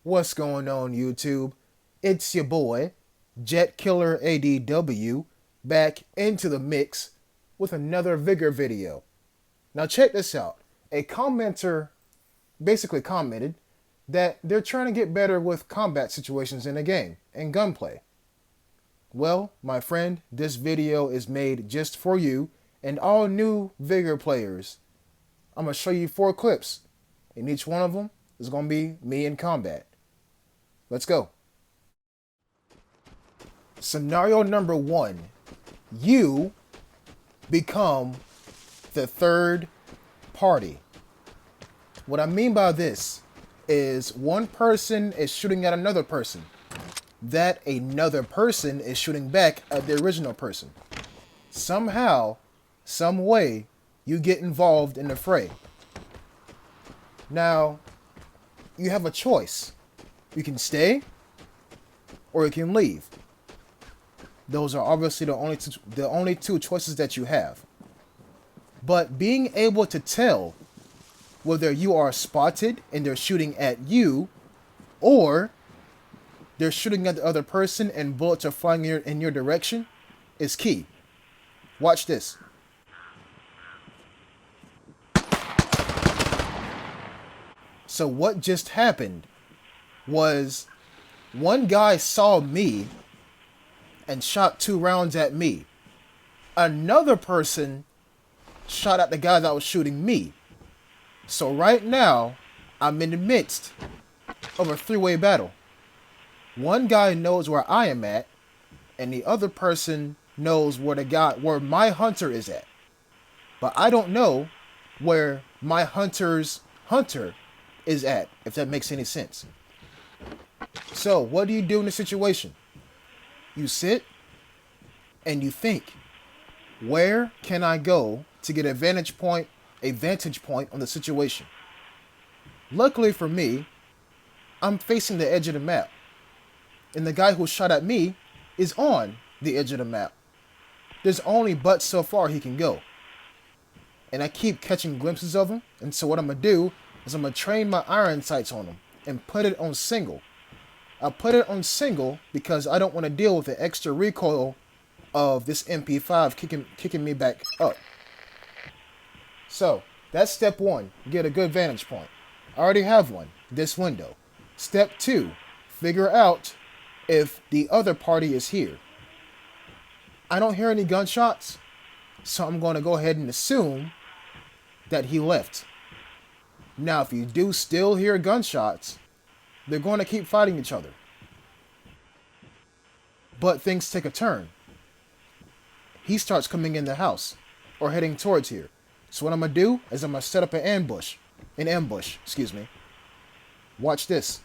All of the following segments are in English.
What's going on, YouTube? It's your boy, Jet Killer ADW, back into the mix with another Vigor video. Now check this out. A commenter basically commented that they're trying to get better with combat situations in the game and gunplay. Well, my friend, this video is made just for you and all new Vigor players. I'm going to show you 4 clips, and each one of them is going to be me in combat. Let's go. Scenario number 1. You become the third party. What I mean by this is one person is shooting at another person. That another person is shooting back at the original person. Somehow, some way, you get involved in the fray. Now, you have a choice. You can stay, or you can leave. Those are obviously the only two choices that you have. But being able to tell whether you are spotted and they're shooting at you, or they're shooting at the other person and bullets are flying in your direction is key. Watch this. So what just happened was one guy saw me and shot 2 rounds at me. Another person shot at the guy that was shooting me. So right now, I'm in the midst of a 3-way battle. One guy knows where I am at, and the other person knows where my hunter is at. But I don't know where my hunter's hunter is at, if that makes any sense. So, what do you do in this situation? You sit and you think, where can I go to get a vantage point on the situation? Luckily for me, I'm facing the edge of the map, and the guy who shot at me is on the edge of the map. There's only but so far he can go, and I keep catching glimpses of him. And so what I'm gonna do is I'm gonna train my iron sights on him and put it on single. I put it on single because I don't want to deal with the extra recoil of this MP5 kicking me back up. So that's step 1. Get a good vantage point. I already have one, this window. Step 2, figure out if the other party is here. I don't hear any gunshots, so I'm going to go ahead and assume that he left. Now, if you do still hear gunshots, they're going to keep fighting each other. But things take a turn. He starts coming in the house, or heading towards here. So what I'm going to do is I'm going to set up an ambush. Watch this.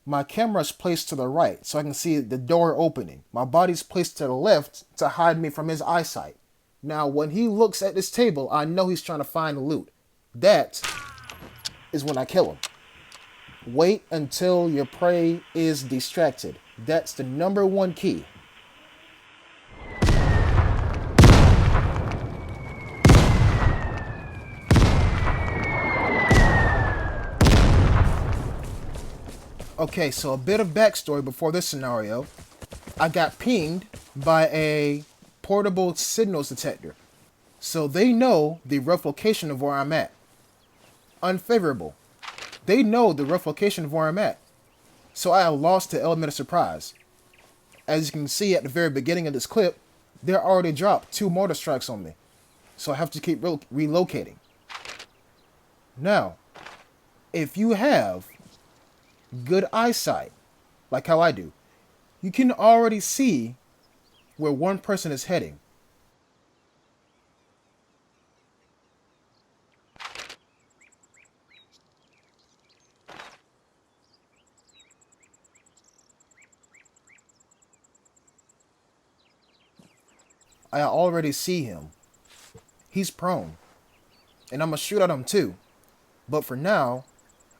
My camera's placed to the right, so I can see the door opening. My body's placed to the left to hide me from his eyesight. Now, when he looks at this table, I know he's trying to find loot. That is when I kill him. Wait until your prey is distracted. That's the number 1 key. Okay, so a bit of backstory before this scenario. I got pinged by a portable signals detector, so they know the rough location of where I'm at. Unfavorable. They know the rough location of where I'm at, so I have lost the element of surprise. As you can see at the very beginning of this clip, they already dropped 2 mortar strikes on me, so I have to keep relocating. Now, if you have good eyesight, like how I do, you can already see where one person is heading. I already see him. He's prone, and I'm gonna shoot at him too. But for now,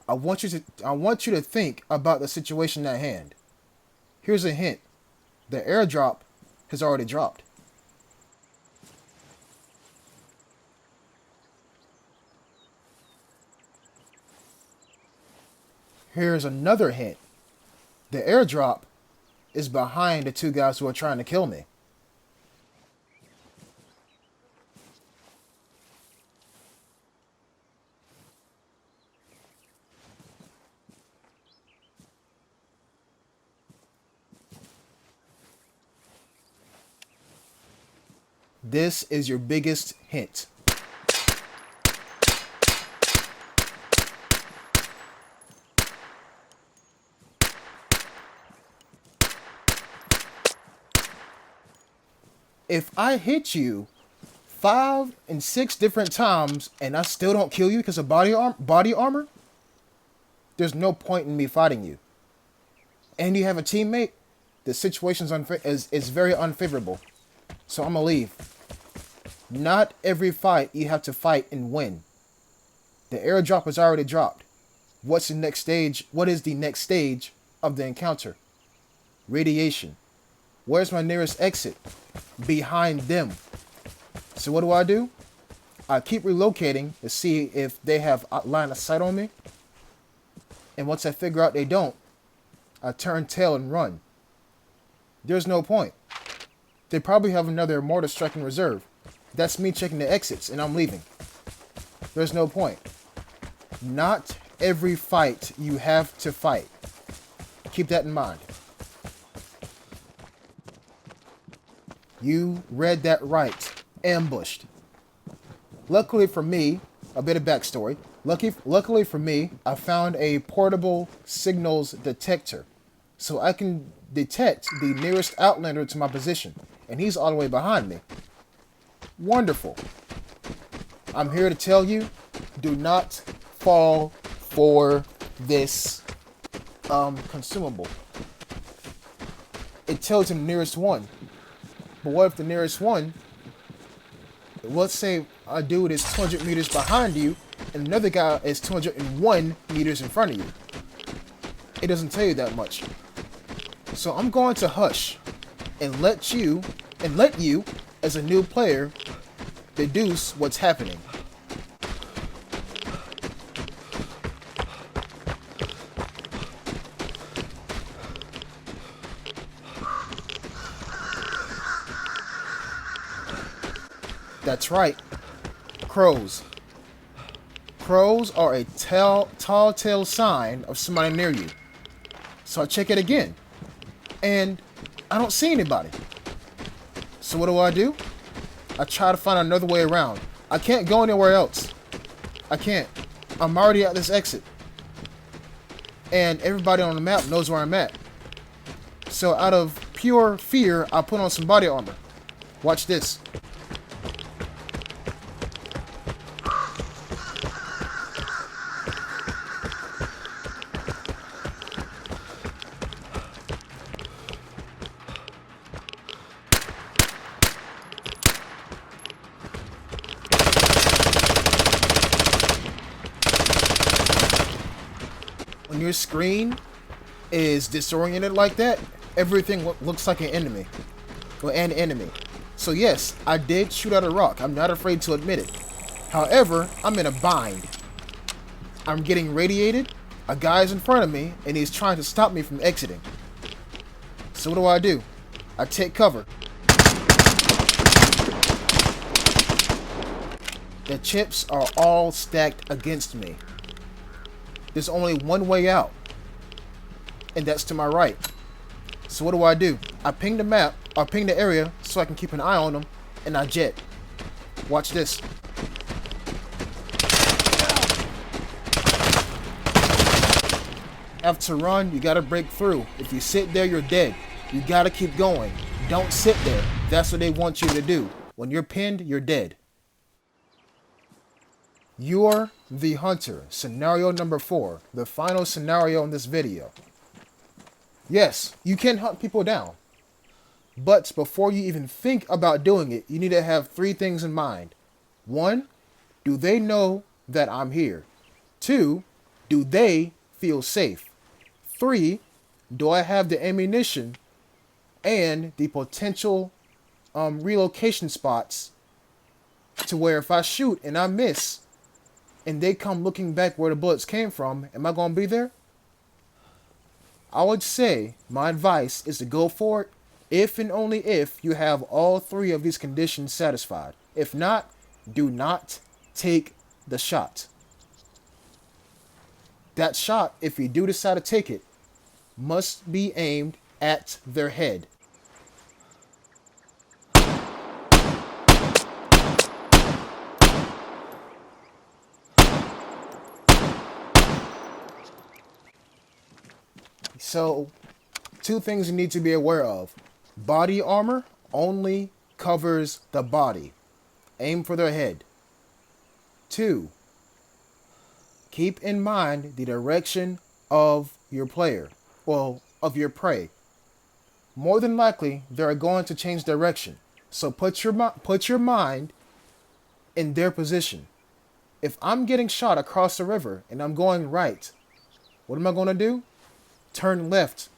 I want you to think about the situation at hand. Here's a hint. The airdrop has already dropped. Here's another hint. The airdrop is behind the two guys who are trying to kill me. This is your biggest hint. If I hit you 5 and 6 different times and I still don't kill you because of body armor, there's no point in me fighting you. And you have a teammate, the situation's is very unfavorable. So I'm gonna leave. Not every fight you have to fight and win. The airdrop is already dropped. What's the next stage? What is the next stage of the encounter? Radiation. Where's my nearest exit? Behind them. So what do? I keep relocating to see if they have line of sight on me. And once I figure out they don't, I turn tail and run. There's no point. They probably have another mortar strike in reserve. That's me checking the exits and I'm leaving. There's no point. Not every fight you have to fight. Keep that in mind. You read that right. Ambushed. Luckily for me, a bit of backstory. Luckily for me, I found a portable signals detector. So I can detect the nearest outlander to my position. And he's all the way behind me. Wonderful. I'm here to tell you, do not fall for this consumable. It tells him nearest one. But what if the nearest one, let's say a dude is 200 meters behind you and another guy is 201 meters in front of you? It doesn't tell you that much. So I'm going to hush and let you, as a new player, deduce what's happening. That's right. Crows. Crows are a tall tale sign of somebody near you. So I check it again. And I don't see anybody. So what do? I try to find another way around. I can't go anywhere else. I can't. I'm already at this exit. And everybody on the map knows where I'm at. So out of pure fear, I put on some body armor. Watch this. When your screen is disoriented like that, everything looks like an enemy. Or an enemy. So yes, I did shoot out a rock. I'm not afraid to admit it. However, I'm in a bind. I'm getting radiated. A guy's in front of me, and he's trying to stop me from exiting. So what do? I take cover. The chips are all stacked against me. There's only one way out, and that's to my right. So what do? I ping the map, or ping the area, so I can keep an eye on them, and I jet. Watch this. Have to run, you gotta break through. If you sit there, you're dead. You gotta keep going. Don't sit there. That's what they want you to do. When you're pinned, you're dead. You're the hunter. Scenario number 4. The final scenario in this video. Yes, you can hunt people down. But before you even think about doing it, you need to have 3 things in mind. 1, do they know that I'm here? 2, do they feel safe? 3, do I have the ammunition and the potential relocation spots to where if I shoot and I miss, and they come looking back where the bullets came from, am I going to be there? I would say my advice is to go for it if and only if you have all three of these conditions satisfied. If not, do not take the shot. That shot, if you do decide to take it, must be aimed at their head. So, two things you need to be aware of. Body armor only covers the body. Aim for their head. 2. Keep in mind the direction of your player. Well, of your prey. More than likely, they're going to change direction. So put your mind in their position. If I'm getting shot across the river and I'm going right, what am I going to do? Turn left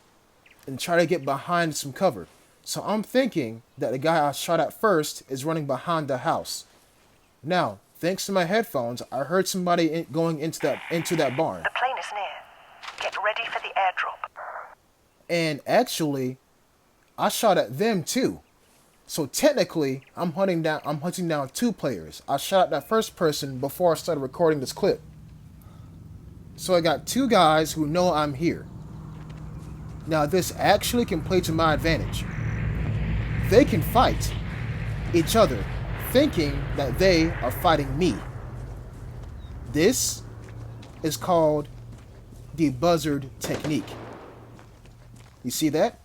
and try to get behind some cover. So I'm thinking that the guy I shot at first is running behind the house. Now, thanks to my headphones, I heard somebody going into that barn. The plane is near. Get ready for the airdrop. And actually, I shot at them too. So technically, I'm hunting down two players. I shot at that first person before I started recording this clip. So I got two guys who know I'm here. Now this actually can play to my advantage. They can fight each other, thinking that they are fighting me. This is called the buzzard technique. You see that?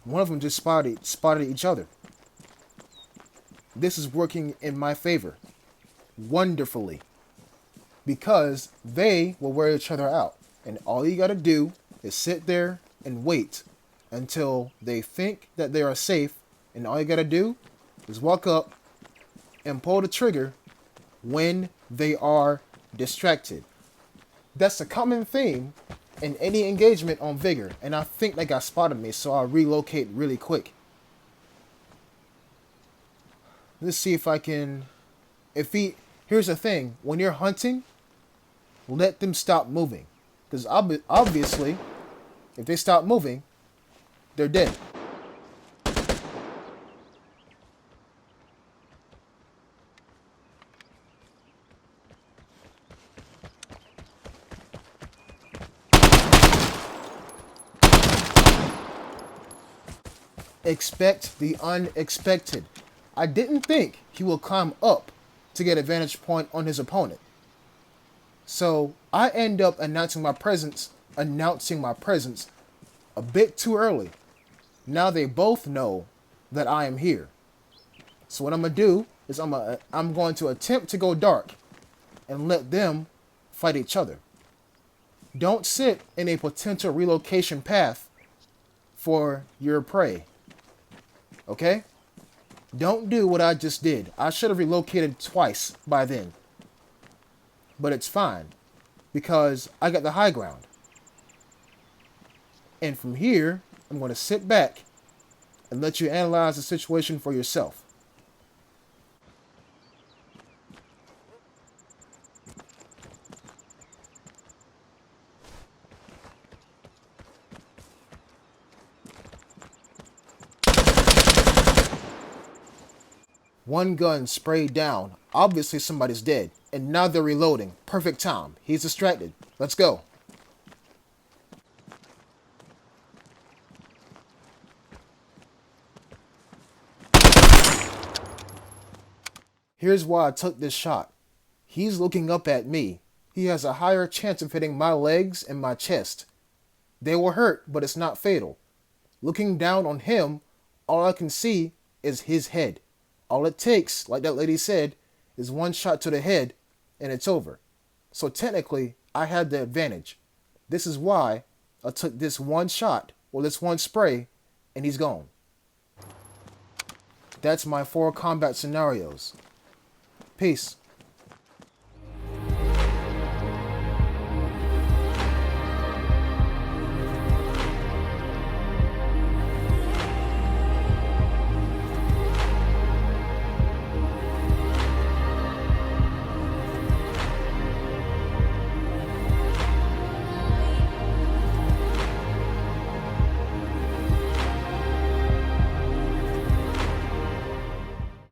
One of them just spotted each other. This is working in my favor wonderfully because they will wear each other out. And all you got to do is sit there and wait until they think that they are safe. And all you got to do is walk up and pull the trigger when they are distracted. That's a common theme in any engagement on Vigor. And I think that guy spotted me, so I'll relocate really quick. Let's see if I can... Here's the thing. When you're hunting, let them stop moving. Because obviously, if they stop moving, they're dead. Expect the unexpected. I didn't think he will climb up to get a vantage point on his opponent. So I end up announcing my presence a bit too early. Now they both know that I am here. So what I'm going to do is I'm going to attempt to go dark and let them fight each other. Don't sit in a potential relocation path for your prey. Okay? Don't do what I just did. I should have relocated twice by then. But it's fine, because I got the high ground. And from here, I'm going to sit back and let you analyze the situation for yourself. One gun sprayed down. Obviously somebody's dead. And now they're reloading. Perfect time. He's distracted. Let's go. Here's why I took this shot. He's looking up at me. He has a higher chance of hitting my legs and my chest. They will hurt, but it's not fatal. Looking down on him, all I can see is his head. All it takes, like that lady said, is one shot to the head, and it's over. So technically, I had the advantage. This is why I took this one shot, or this one spray, and he's gone. That's my 4 combat scenarios. Peace.